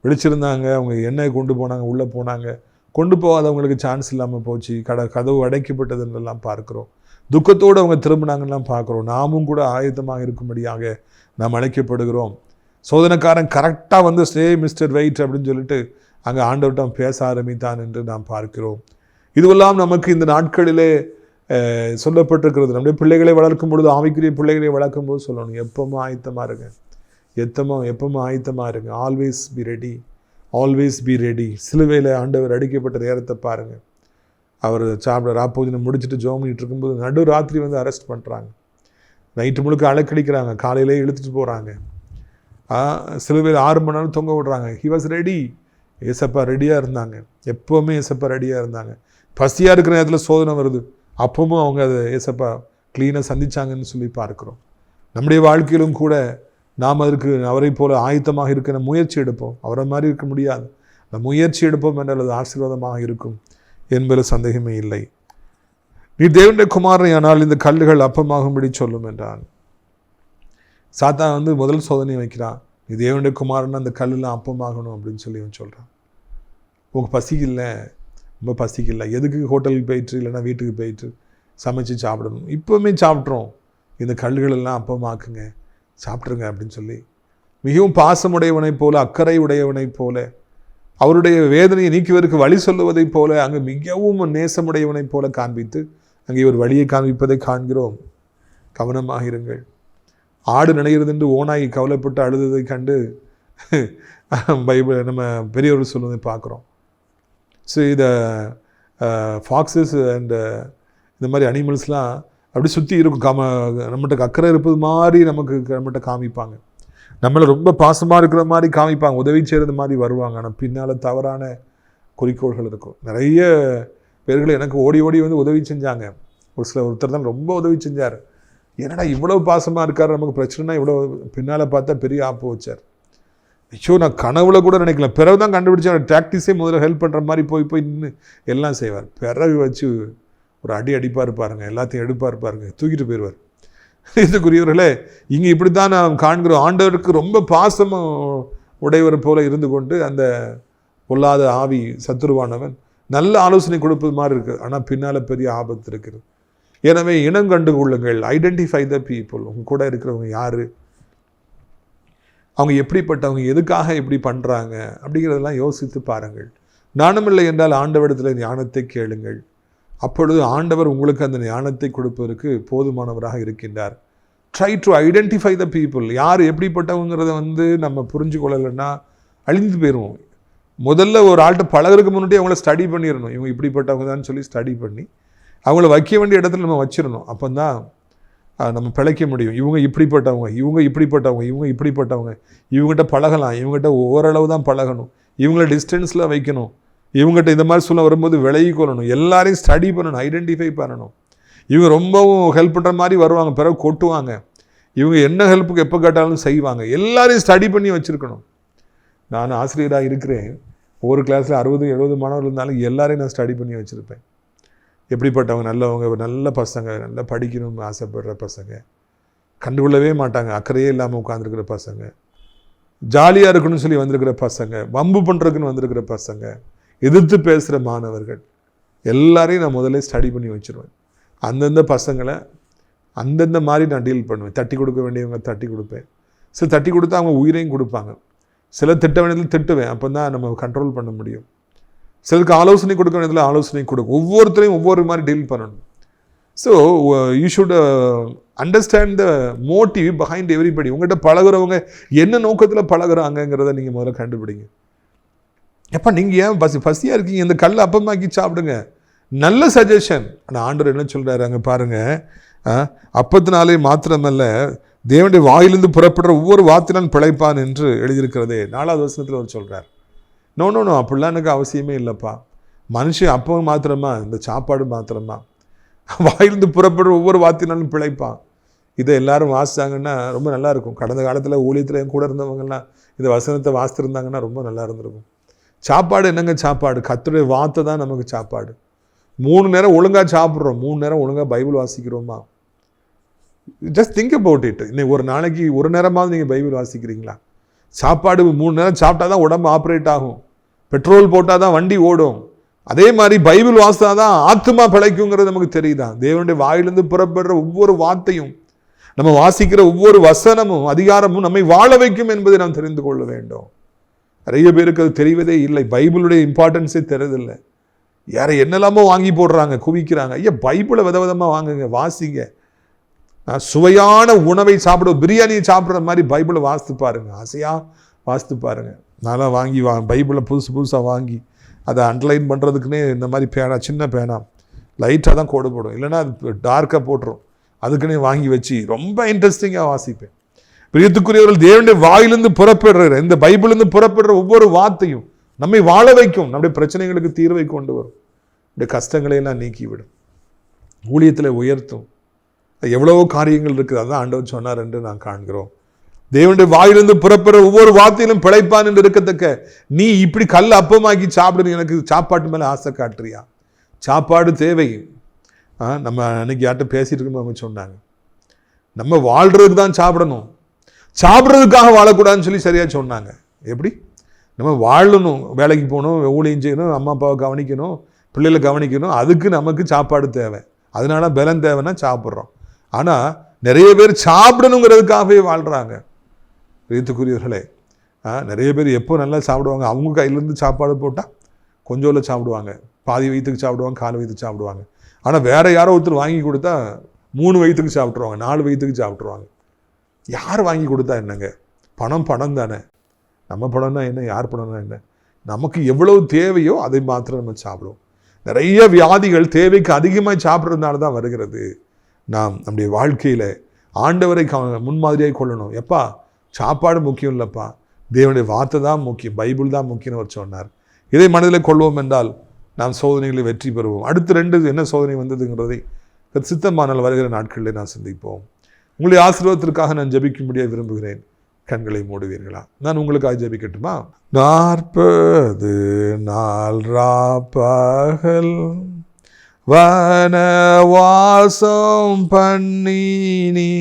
விழிச்சிருந்தாங்க, அவங்க எண்ணெய் கொண்டு போனாங்க, உள்ளே போனாங்க, கொண்டு போகாதவங்களுக்கு சான்ஸ் இல்லாமல் போச்சு, கதவு அடைக்கப்பட்டதுன்னெல்லாம் பார்க்குறோம். துக்கத்தோடு அவங்க திரும்பினாங்கலாம் பார்க்குறோம். நாமும் கூட ஆயத்தமாக இருக்கும்படியாக நாம் அழைக்கப்படுகிறோம். சோதனைக்காரன் கரெக்டாக வந்து ஸ்டே மிஸ்டர் வெயிட் அப்படின்னு சொல்லிட்டு அங்கே ஆண்டவர்கிட்ட பேச ஆரம்பித்தான் என்று நாம் பார்க்கிறோம். இதுவெல்லாம் நமக்கு இந்த நாட்களிலே சொல்லப்பட்டிருக்கிறது. நம்முடைய பிள்ளைகளை வளர்க்கும் பொழுது, ஆவிக்குரிய பிள்ளைகளை வளர்க்கும் போது சொல்லணும், எப்பவும் ஆயத்தமாக இருங்க, எப்பவும் ஆயத்தமாக இருங்க. Always be ready. சிலுவையில் ஆண்டவர் அடிக்கப்பட்ட நேரத்தை பாருங்கள். அவர் சாப்பிட ராப்போஜனை முடிச்சுட்டு ஜோம் பண்ணிட்டு இருக்கும்போது நடு ராத்திரி வந்து அரெஸ்ட் பண்ணுறாங்க, நைட்டு முழுக்க அலைக்கடிக்கிறாங்க, காலையிலே இழுத்துட்டு போகிறாங்க, சிலுவையில் 6 மணி நேரம் தொங்க விடுறாங்க. He was ready. ஏசப்பா ரெடியாக இருந்தாங்க, எப்போவுமே ஏசப்பா ரெடியாக இருந்தாங்க. பசியாக இருக்கிற நேரத்தில் சோதனை வருது, அப்பவும் அவங்க அதை ஏசப்பா க்ளீனாக சந்திச்சாங்கன்னு சொல்லி பார்க்குறோம். நம்முடைய வாழ்க்கையிலும் கூட நாம் அதற்கு அவரை போல ஆயத்தமாக இருக்கிற முயற்சி எடுப்போம். அவரை மாதிரி இருக்க முடியாது, அந்த முயற்சி எடுப்போம் என்றால் அது ஆசீர்வாதமாக இருக்கும் என்பது சந்தேகமே இல்லை. நீ தேவனுடைய குமாரனை ஆனால் இந்த கல்லுகள் அப்பமாகும்படி சொல்லும் என்றான். சாத்தான் வந்து முதல் சோதனை வைக்கிறான், நீ தேவனுடைய குமாரன் அந்த கல்லெல்லாம் அப்பமாகணும் அப்படின்னு சொல்லி அவன் சொல்கிறான். உங்களுக்கு பசிக்கல, ரொம்ப பசிக்கல, எதுக்கு ஹோட்டலுக்கு போயிட்டு இல்லைன்னா வீட்டுக்கு போயிட்டு சமைச்சு சாப்பிடணும், இப்போவுமே சாப்பிட்றோம், இந்த கல்லுகளெல்லாம் அப்பமாக்குங்க, சாப்பிட்ருங்க அப்படின்னு சொல்லி மிகவும் பாசமுடையவனைப் போல, அக்கறை உடையவனைப் போல, அவருடைய வேதனையை நீக்குவதற்கு வழி சொல்லுவதைப் போல, அங்கே மிகவும் நேசமுடையவனைப் போல காண்பித்து அங்கே ஒரு வழியை காண்பிப்பதை காண்கிறோம். கவனமாக இருங்கள். ஆடு நினைகிறது என்று ஓனாய் கவலைப்பட்டு அழுததை கண்டு பைபிள் நம்ம பெரியவர்கள் சொல்வதை பார்க்குறோம். ஸோ இதை ஃபாக்ஸஸ் அண்ட் இந்த மாதிரி அனிமல்ஸ்லாம் அப்படி சுற்றி இருக்கும், நம்மகிட்ட அக்கறை இருப்பது மாதிரி நம்மகிட்ட காமிப்பாங்க, நம்மளை ரொம்ப பாசமாக இருக்கிற மாதிரி காமிப்பாங்க, உதவி செய்கிறது மாதிரி வருவாங்க. ஆனால் பின்னால் தவறான குறிக்கோள்கள் இருக்கும். நிறைய பேர்கள் எனக்கு ஓடி வந்து உதவி செஞ்சாங்க. ஒருத்தர் தான் ரொம்ப உதவி செஞ்சார். என்னடா இவ்வளோ பாசமாக இருக்கார், நமக்கு பிரச்சனைனா இவ்வளோ, பின்னால் பார்த்தா பெரிய ஆப்பு வச்சார். ஐயோ நான் கனவுல கூட நினைக்கல, பிறகு தான் கண்டுபிடிச்சேன். டாக்டிஸே முதல்ல ஹெல்ப் பண்ணுற மாதிரி போய் நின்று எல்லாம் செய்வார். பிறகு வச்சு ஒரு அடிப்பார் பாருங்க, எல்லாத்தையும் எடுப்பார் பாருங்க, தூக்கிட்டு போயிடுவார். இதுக்குரியவர்களே, இங்கே இப்படி தான் நாம் காண்கிறோம். ஆண்டவருக்கு ரொம்ப பாசம் உடையவர் போல இருந்து கொண்டு அந்த பொல்லாத ஆவி சத்துருவானவன் நல்ல ஆலோசனை கொடுப்பது மாதிரி இருக்குது, ஆனால் பின்னால் பெரிய ஆபத்து இருக்குது. எனவே இனம் கண்டு கொள்ளுங்கள், ஐடென்டிஃபை த பீப்புள். உங்க கூட இருக்கிறவங்க யார், அவங்க எப்படிப்பட்டவங்க, எதுக்காக இப்படி பண்ணுறாங்க அப்படிங்கிறதெல்லாம் யோசித்து பாருங்கள். ஞானமில்லை என்றால் ஆண்டவரிடத்தில் ஞானத்தை கேளுங்கள். அப்பொழுது ஆண்டவர் உங்களுக்கு அந்த ஞானத்தை கொடுப்பதற்கு போதுமானவராக இருக்கின்றார். Try to identify the people. யார் எப்படிப்பட்டவங்கிறத நம்ம புரிஞ்சு கொள்ளலைன்னா அழிந்து போயிடுவோம். முதல்ல ஒரு ஆள்கிட்ட பழகிறதுக்கு முன்னாடி அவங்கள ஸ்டடி பண்ணிடணும். இவங்க இப்படிப்பட்டவங்க தான் சொல்லி ஸ்டடி பண்ணி அவங்கள வைக்க வேண்டிய இடத்துல நம்ம வச்சிடணும். அப்போ தான் நம்ம பிழைக்க முடியும். இவங்க இப்படிப்பட்டவங்க, இவங்க இப்படிப்பட்டவங்க, இவங்க இப்படிப்பட்டவங்க, இவங்ககிட்ட பழகலாம், இவங்ககிட்ட ஓரளவு தான் பழகணும், இவங்கள டிஸ்டன்ஸில் வைக்கணும், இவங்ககிட்ட இந்த மாதிரி சொல்ல வரும்போது விலகி கொள்ளணும், எல்லாரையும் ஸ்டடி பண்ணணும், ஐடென்டிஃபை பண்ணணும். இவங்க ரொம்பவும் ஹெல்ப் பண்ணுற மாதிரி வருவாங்க, பிறகு கொட்டுவாங்க. இவங்க என்ன ஹெல்ப்புக்கு எப்போ கேட்டாலும் செய்வாங்க. எல்லாரையும் ஸ்டடி பண்ணி வச்சுருக்கணும். நான் ஆசிரியராக இருக்கிறேன். ஒவ்வொரு கிளாஸில் 60-70 மாணவர்கள் இருந்தாலும் எல்லாரையும் நான் ஸ்டடி பண்ணி வச்சுருப்பேன். எப்படிப்பட்டவங்க, நல்லவங்க, நல்ல பசங்க, நல்லா படிக்கணும்னு ஆசைப்படுற பசங்க, கண்டுகொள்ளவே மாட்டாங்க, அக்கறையே இல்லாமல் உட்காந்துருக்கிற பசங்க, ஜாலியாக இருக்கணும்னு சொல்லி வந்திருக்கிற பசங்க, வம்பு பண்ணுறதுக்குன்னு வந்திருக்கிற பசங்க, எதிர்த்து பேசுகிற மாணவர்கள் எல்லாரையும் நான் முதல்ல ஸ்டடி பண்ணி வச்சுருவேன். அந்தந்த பசங்களை அந்தந்த மாதிரி நான் டீல் பண்ணுவேன். தட்டி கொடுக்க வேண்டியவங்க தட்டி கொடுப்பேன். சில தட்டி கொடுத்தா அவங்க உயிரையும் கொடுப்பாங்க. சில திட்ட வேண்டியதில் திட்டுவேன். அப்போ தான் நம்ம கண்ட்ரோல் பண்ண முடியும். சிலருக்கு ஆலோசனை கொடுக்க வேண்டியதில் ஆலோசனை கொடுக்கும். ஒவ்வொருத்தரையும் ஒவ்வொரு மாதிரி டீல் பண்ணணும். So you should understand the motive behind everybody. உங்கள்கிட்ட பழகுறவங்க என்ன நோக்கத்தில் பழகுறாங்கங்கிறத நீங்கள் முதல்ல கண்டுபிடிங்க. எப்போ நீங்கள் ஏன் பசியாக இருக்கீங்க, இந்த கல்லை அப்பமாக்கி சாப்பிடுங்க, நல்ல சஜஷன். ஆனால் ஆண்டவர் என்ன சொல்கிறாரு அங்கே பாருங்கள், அப்பத்தினாலே மாத்திரமல்ல தேவனுடைய வாயிலிருந்து புறப்படுற ஒவ்வொரு வார்த்தையிலும் பிழைப்பான் என்று எழுதியிருக்கிறதே. 4வது வசனத்தில் அவர் சொல்கிறார். நோ அப்படிலாம் எனக்கு அவசியமே இல்லைப்பா. மனுஷன் அப்போ மாத்திரமா, இந்த சாப்பாடு மாத்திரமா, வாயிலிருந்து புறப்படுற ஒவ்வொரு வார்த்தையினாலும் பிழைப்பான். இதை எல்லாரும் வாசித்தாங்கன்னா ரொம்ப நல்லாயிருக்கும். கடந்த காலத்தில் ஊழியத்தில் என் கூட இருந்தவங்கலாம் இந்த வசனத்தை வாசித்திருந்தாங்கன்னா ரொம்ப நல்லா இருந்திருக்கும். சாப்பாடு என்னங்க சாப்பாடு? கர்த்தருடைய வார்த்தை தான் நமக்கு சாப்பாடு. 3 நேரம் ஒழுங்காக சாப்பிட்றோம், 3 நேரம் ஒழுங்காக பைபிள் வாசிக்கிறோமா? Just think about it. இன்னைக்கு ஒரு நாளைக்கு ஒரு நேரமாவது நீங்கள் பைபிள் வாசிக்கிறீங்களா? சாப்பாடு 3 நேரம் சாப்பிட்டா தான் உடம்பு ஆப்ரேட் ஆகும், பெட்ரோல் போட்டால் தான் வண்டி ஓடும். அதே மாதிரி பைபிள் வாசித்தா தான் ஆத்மா பிழைக்குங்கிறது நமக்கு தெரியுதா? தேவனுடைய வாயிலிருந்து புறப்படுற ஒவ்வொரு வார்த்தையும், நம்ம வாசிக்கிற ஒவ்வொரு வசனமும் அதிகாரமும் நம்மை வாழ வைக்கும் என்பதை நாம் தெரிந்து கொள்ள வேண்டும். நிறைய பேருக்கு அது தெரிவதே இல்லை. பைபிளுடைய இம்பார்ட்டன்ஸே தெரிவதில்லை. யாரை என்னெல்லாமோ வாங்கி போடுறாங்க, குவிக்கிறாங்க. ஐயா, பைபிளை விதவிதமாக வாங்குங்க, வாசிங்க. சுவையான உணவை சாப்பிட, பிரியாணியை சாப்பிட்ற மாதிரி பைபிளை வாசித்து பாருங்கள், ஆசையாக வாசித்து பாருங்கள். நல்லா வாங்கி பைபிளை புதுசாக வாங்கி அதை அண்டர்லைன் பண்ணுறதுக்குன்னே இந்த மாதிரி பேனா, சின்ன பேனா, லைட்டாக தான் கோடு போடும், இல்லைன்னா அது டார்க்காக போட்டுரும். அதுக்குன்னே வாங்கி வச்சு ரொம்ப இன்ட்ரெஸ்டிங்காக வாசிப்பேன். பிரியத்துக்குரியவர்கள், தேவனுடைய வாயிலிருந்து புறப்படுற, இந்த பைபிளிலிருந்து புறப்படுற ஒவ்வொரு வார்த்தையும் நம்மை வாழ வைக்கும், நம்முடைய பிரச்சனைகளுக்கு தீர்வை கொண்டு வரும், நம்முடைய கஷ்டங்களையெல்லாம் நீக்கிவிடும், ஊழியத்தில் உயர்த்தும். எவ்வளவோ காரியங்கள் இருக்குது. அதான் ஆண்டவர் சொன்னார் என்று நான் காண்கிறோம். தேவனுடைய வாயிலிருந்து புறப்படுற ஒவ்வொரு வார்த்தையிலும் பிழைப்பான் என்று இருக்கத்தக்க நீ இப்படி கல் அப்பமாக்கி சாப்பிடுறது, எனக்கு சாப்பாட்டு மேலே ஆசை காட்டுறியா? சாப்பாடு தேவை. நம்ம அன்னைக்கு யார்கிட்ட பேசிட்டு இருக்கோம், அவங்க சொன்னாங்க நம்ம வாழ்றதுக்கு தான் சாப்பிடணும், சாப்பிட்றதுக்காக வாழக்கூடாதுன்னு சொல்லி சரியாக சொன்னாங்க. எப்படி? நம்ம வாழணும், வேலைக்கு போகணும், ஊழியம் செய்யணும், அம்மா அப்பாவை கவனிக்கணும், பிள்ளைகளை கவனிக்கணும், அதுக்கு நமக்கு சாப்பாடு தேவை. அதனால பலம் தேவைன்னா சாப்பிட்றோம். ஆனால் நிறைய பேர் சாப்பிடணுங்கிறதுக்காகவே வாழ்கிறாங்க. ரீத்துக்குரியவர்களே, நிறைய பேர் எப்போ நல்லா சாப்பிடுவாங்க, அவங்க கையிலேருந்து சாப்பாடு போட்டால் கொஞ்சோல சாப்பிடுவாங்க, பாதி வயிற்றுக்கு சாப்பிடுவாங்க, 4 வயிற்றுக்கு சாப்பிடுவாங்க. ஆனால் வேறு யாரோ ஒருத்தர் வாங்கி கொடுத்தா 3 வயிற்றுக்கு சாப்பிட்ருவாங்க, 4 வயிற்றுக்கு சாப்பிட்ருவாங்க. யார் வாங்கி கொடுத்தா என்னங்க? பணம் தானே. நம்ம பணம்னா என்ன, யார் பணம்னா என்ன? நமக்கு எவ்வளவு தேவையோ அதை மாத்திரம் நம்ம சாப்பிடுவோம். நிறைய வியாதிகள் தேவைக்கு அதிகமாக சாப்பிட்றதுனால தான் வருகிறது. நாம் நம்முடைய வாழ்க்கையில் ஆண்டவரை முன்மாதிரியாக கொள்ளணும். எப்பா, சாப்பாடு முக்கியம் இல்லைப்பா, தேவனுடைய வார்த்தை தான் முக்கியம், பைபிள் தான் முக்கியம்னு அவர் சொன்னார். இதை மனதில் கொள்வோம் என்றால் நாம் சோதனைகளை வெற்றி பெறுவோம். அடுத்து 2 என்ன சோதனை வந்ததுங்கிறதை சித்தமானால் வருகிற நாட்களில் நான் சிந்திப்போம். உங்களுடைய ஆசீர்வாதத்திற்காக நான் ஜெபிக்கும்படியாக விரும்புகிறேன். கண்களை மூடுவீர்களா? நான் உங்களுக்காக ஜெபிக்கட்டுமா? 40 நாள் ராப்பகல் வனவாசம் பண்ணி நீ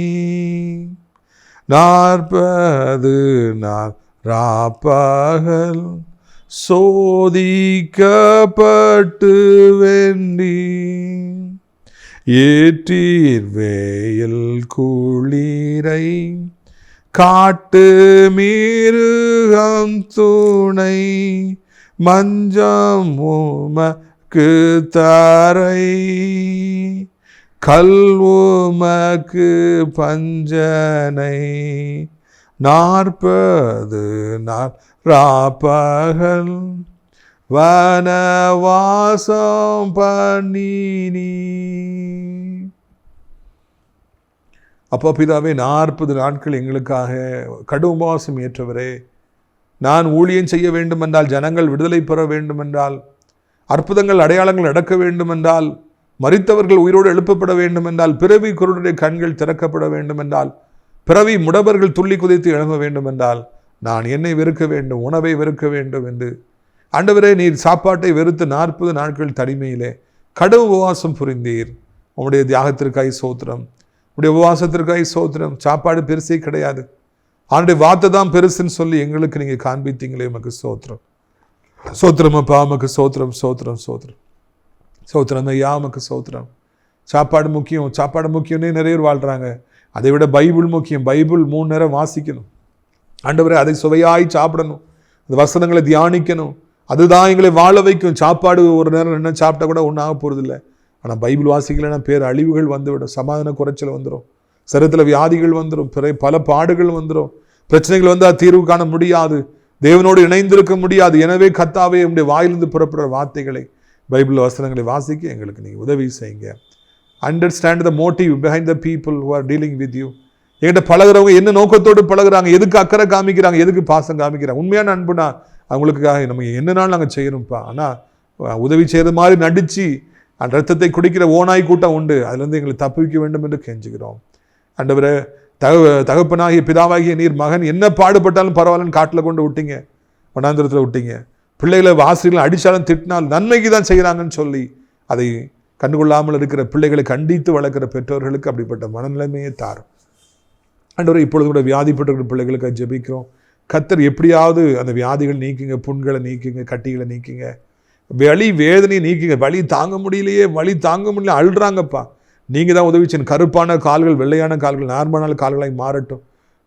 40 நாள் ராப்பகல் சோதிக்கப்பட்டு வென்றி ஏற்றீர் வேயில் குளிரை காட்டு மிருகம் துணை மஞ்சம் உமக்கு தரை கல்வுமக்கு பஞ்சனை 40 நாள் ராப்பகல் வனவாசம் பண்ணி நீ. அப்போ பிதாவே, 40 நாட்கள் எங்களுக்காக கடும் உபவாசம் ஏற்றவரே, நான் ஊழியம் செய்ய வேண்டுமென்றால், ஜனங்கள் விடுதலை பெற வேண்டுமென்றால், அற்புதங்கள் அடையாளங்கள் நடக்க வேண்டுமென்றால், மரித்தவர்கள் உயிரோடு எழுப்பப்பட வேண்டுமென்றால், பிறவி குருடருடைய கண்கள் திறக்கப்பட வேண்டுமென்றால், பிறவி முடவர்கள் துள்ளி குதித்து எழும்ப வேண்டுமென்றால், நான் என்னை வெறுக்க வேண்டும், உணவை வெறுக்க வேண்டும் என்று ஆண்டவரே, நீர் சாப்பாட்டை வெறுத்து 40 நாட்கள் தனிமையிலே கடும் உபவாசம் புரிந்தீர். உம்முடைய தியாகத்திற்காய் சோத்திரம், உடைய உபவாசத்திற்காய் சோத்திரம். சாப்பாடு பெருசே கிடையாது, ஆண்டுடைய வார்த்தை தான் பெருசுன்னு சொல்லி எங்களுக்கு நீங்கள் காண்பித்தீங்களே, உமக்கு சோத்திரம். சோத்திரம் அப்பா, உமக்கு சோத்திரம், சோத்திரம், சோத்திரம், சோத்திரம் ஐயா, உமக்கு சோத்திரம். சாப்பாடு முக்கியம், சாப்பாடு முக்கியம்னே நிறைய பேர் வாழ்கிறாங்க. அதை விட பைபிள் முக்கியம். பைபிள் 3 நேரம் வாசிக்கணும் ஆண்டவரே, அதை சுவையாய் சாப்பிடணும், அந்த வசனங்களை தியானிக்கணும். அதுதான் எங்களை வாழ வைக்கும். சாப்பாடு ஒரு நேரம் என்ன சாப்பிட்டா கூட ஒன்றும் ஆக போகிறதில்லை. ஆனால் பைபிள் வாசிக்கலைன்னா பேர் அழிவுகள் வந்துவிடும், சமாதான குறைச்சல் வந்துடும், சரீரத்தில் வியாதிகள் வந்துடும், பல பாடுகள் வந்துடும், பிரச்சனைகள் வந்தால் தீர்வு காண முடியாது, தேவனோடு இணைந்திருக்க முடியாது. எனவே கர்த்தாவே, உம்முடைய வாயிலிருந்து புறப்படுற வார்த்தைகளை, பைபிள் வசனங்களை வாசிக்க எங்களுக்கு நீங்கள் உதவி செய்யுங்க. Understand the motive behind the people who are dealing with you. என்கிட்ட பழகிறவங்க என்ன நோக்கத்தோடு பழகுறாங்க, எதுக்கு அக்கறை காமிக்கிறாங்க, எதுக்கு பாசம் காமிக்கிறாங்க. உண்மையான அன்புனா அவங்களுக்காக நம்ம என்னன்னாலும் நாங்கள் செய்யணும்ப்பா. ஆனால் உதவி செய்கிற மாதிரி நடித்து அந்த ரத்தத்தை குடிக்கிற ஓனாய் கூட்டம் உண்டு, அதுலேருந்து எங்களுக்கு தப்புவிக்க வேண்டும் என்று கெஞ்சுகிறோம். ஆண்டவரே, தகப்பனாகிய பிதாவாகிய நீர் மகன் என்ன பாடுபட்டாலும் பரவாயில்லன்னு காட்டில் கொண்டு விட்டீங்க, வனாந்திரத்தில் விட்டீங்க. பிள்ளைகளை ஆசிரியர்கள் அடித்தாலும் திட்டினால் நன்மைக்கு தான் செய்கிறாங்கன்னு சொல்லி அதை கண்டுகொள்ளாமல் இருக்கிற பிள்ளைகளை கண்டித்து வளர்க்குற பெற்றோர்களுக்கு அப்படிப்பட்ட மனநிலைமையை தாரும். ஆண்டவரே, இப்பொழுது கூட வியாதிப்பட்டிருக்கிற பிள்ளைகளுக்கு ஜெபிக்கிறோம். கர்த்தர் எப்படியாவது அந்த வியாதிகள் நீக்குங்க, புண்களை நீக்குங்க, கட்டிகளை நீக்குங்க, வலி வேதனையை நீக்குங்க. வலி தாங்க முடியலையே, வலி தாங்க முடியல, அழுறாங்கப்பா. நீங்கள் தான் உதவி செய்யணும். கருப்பான கால்கள், வெள்ளையான கால்கள், நார்மலான கால்களாய் மாறட்டும்.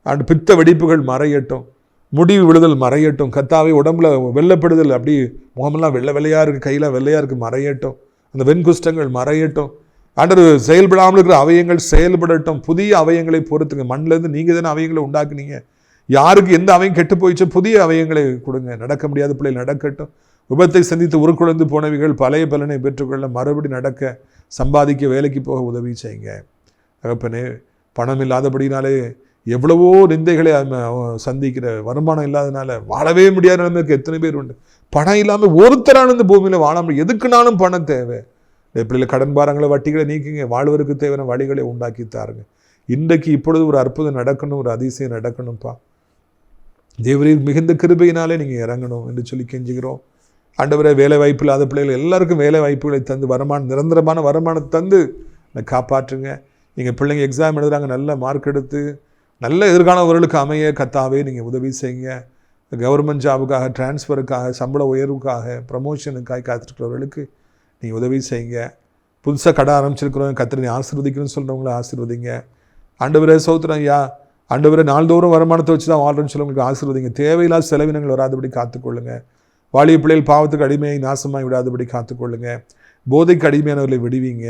அந்த பித்த வெடிப்புகள் மறையட்டும், முடிவு விழுதல் மறையட்டும். கர்த்தாவே, உடம்புல வெள்ளப்படுதல், அப்படி முகமெல்லாம் வெள்ளை வெள்ளையாக இருக்குது, கையில் வெள்ளையாக இருக்குது, மறையட்டும். அந்த வெண்குஷ்டங்கள் மறையட்டும். ஆண்டவர், செயல்படாமல் இருக்கிற அவயங்கள் செயல்படட்டும். புதிய அவயங்களை பொறுத்துங்க. மண்ணிலேருந்து நீங்கள் தானே அவயங்களை உண்டாக்குனீங்க. யாருக்கு எந்த அவயம் கெட்டு போயிச்சோ புதிய அவயங்களை கொடுங்க. நடக்க முடியாத பிள்ளைகள் நடக்கட்டும். விபத்தை சந்தித்து உருக்குழந்து போனவைகள் பழைய பலனை பெற்றுக்கொள்ள, மறுபடி நடக்க, சம்பாதிக்க, வேலைக்கு போக உதவி செய்யுங்க. தகப்பனே, பணம் இல்லாதபடினாலே எவ்வளவோ நிந்தைகளை சந்திக்கிற, வருமானம் இல்லாதனால வாழவே முடியாத நிலைமைக்கு எத்தனை பேர் உண்டு. பணம் இல்லாமல் ஒருத்தரான இந்த பூமியில் வாழ முடியும். எதுக்குனாலும் பணம் தேவை. பிள்ளைகளை கடன் பாரங்களை, வட்டிகளை நீக்குங்க. வாழ்வதற்கு தேவையான வழிகளை உண்டாக்கி தாருங்க. இன்றைக்கு இப்பொழுது ஒரு அற்புதம் நடக்கணும், ஒரு அதிசயம் நடக்கணும்ப்பா. தேவரீர் மிகுந்த கிருபையினாலே நீங்கள் இறங்கணும் என்று சொல்லி கெஞ்சுகிறோம். ஆண்டவரே, வேலை வாய்ப்பு இல்லாத பிள்ளைகள் எல்லாருக்கும் வேலை வாய்ப்புகளை தந்து, நிரந்தரமான வருமானத்தை தந்து காப்பாற்றுங்க. நீங்கள் பிள்ளைங்க எக்ஸாம் எழுதுகிறாங்க, நல்ல மார்க் எடுத்து நல்ல எதிர்காலவர்களுக்கு அமைய கர்த்தாவே நீங்கள் உதவி செய்யுங்க. கவர்மெண்ட் ஜாபுக்காக, டிரான்ஸ்ஃபருக்காக, சம்பள உயர்வுக்காக, ப்ரமோஷனுக்காக காத்திருக்கிறவர்களுக்கு நீங்கள் உதவி செய்யுங்க. புதுசாக கடை ஆரம்பிச்சிருக்கிறோம், கர்த்தரை ஆசீர்வதிக்கணும்னு சொல்கிறவங்கள ஆசீர்வதிங்க. ஆண்டவரே, சோத்திரம் ஐயா. ஆண்டவரே, நாள்தோறும் வருமானத்தை வச்சு தான் வாழ்றேன்னு சொல்லவங்களுக்கு ஆசீர்வதிங்க. தேவையில்லாத செலவினங்கள் வராதபடி காத்துக்கொள்ளுங்க. வாலிய பிள்ளைகள் பாவத்துக்கு அடிமையை நாசமாகி விடாதபடி காத்துக்கொள்ளுங்க. போதைக்கு அடிமையானவர்களை விடுவீங்க.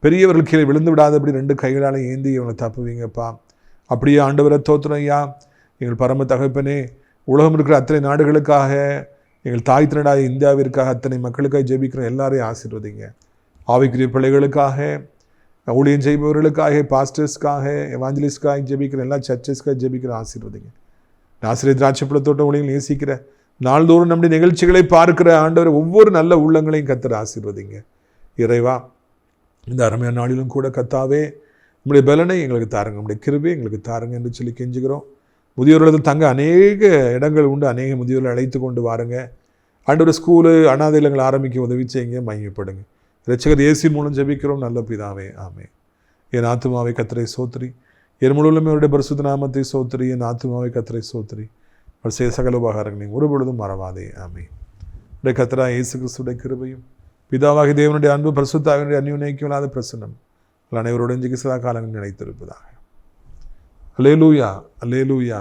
பெரியவர்கள் கீழே விழுந்து விடாதபடி 2 கைகளால் ஏந்தி இவங்களை தப்புவீங்கப்பா. அப்படியே ஆண்டவரை தோத்திரம் ஐயா. எங்கள் பரம தகப்பனே, உலகம் இருக்கிற அத்தனை நாடுகளுக்காக, எங்கள் தாய் திரடாய இந்தியாவிற்காக, அத்தனை மக்களுக்காக ஜெபிக்கிற எல்லாரையும் ஆசீர்வதிங்க. ஆவிக்குரிய பிள்ளைகளுக்காக, ஊழியம் செய்பவர்களுக்காக, பாஸ்டர்ஸ்க்காக, எவாஞ்சலிஸ்ட்காக ஜெபிக்கிற எல்லா சர்ச்சஸ்க்காக ஜெபிக்கிற ஆசீர்வதிங்க. ஆசிரியர் திராட்சைப்பழத்தோட்ட ஊழியர்கள் நேசிக்கிற, நாள்தோறும் நம்முடைய நிகழ்ச்சிகளை பார்க்கிற ஆண்டவர் ஒவ்வொரு நல்ல உள்ளங்களையும் கர்த்தர் ஆசீர்வதிங்க. இறைவா, இந்த அருமையான நாளிலும் கூட கர்த்தாவே, உங்களுடைய பலனை எங்களுக்கு தாருங்க, உங்களுடைய கிருபை எங்களுக்கு தாருங்க என்று சொல்லி கெஞ்சுகிறோம். முதியோர்கள் தங்க அநேக இடங்கள் உண்டு. அநேக முதியோர்களை அழைத்து கொண்டு வாருங்க. ஆண்டவர் ஸ்கூலு அனாதை இல்லங்களை ஆரம்பிக்க உதவி செய்யுங்க, மகிமைப்படுங்க. இரட்சகர் இயேசுவின் மூலம் ஜெபிக்கிறோம் நல்ல பிதாவே, ஆமென். என் ஆத்துமாவை கர்த்தரை சோத்திரி, என் முழுவதுமே அவருடைய பரிசுத்த நாமத்தை சோத்திரி. என் ஆத்துமாவை கர்த்தரை சோத்திரி, அவர் செய்த சகல உபகாரங்களையும் ஒரு பொழுதும் மறவாதே, ஆமென். உடைய கர்த்தராகிய இயேசு கிறிஸ்துவின் கிருபையும் பிதாவாகிய தேவனுடைய அன்பு பரிசுத்த ஆவியினுடைய அந்யோன்யமில்லாத பிரசன்னம் அனைவருடன் சதா காலங்கள் நிலைத்திருப்பதாக. அல்லேலூயா, அல்லேலூயா.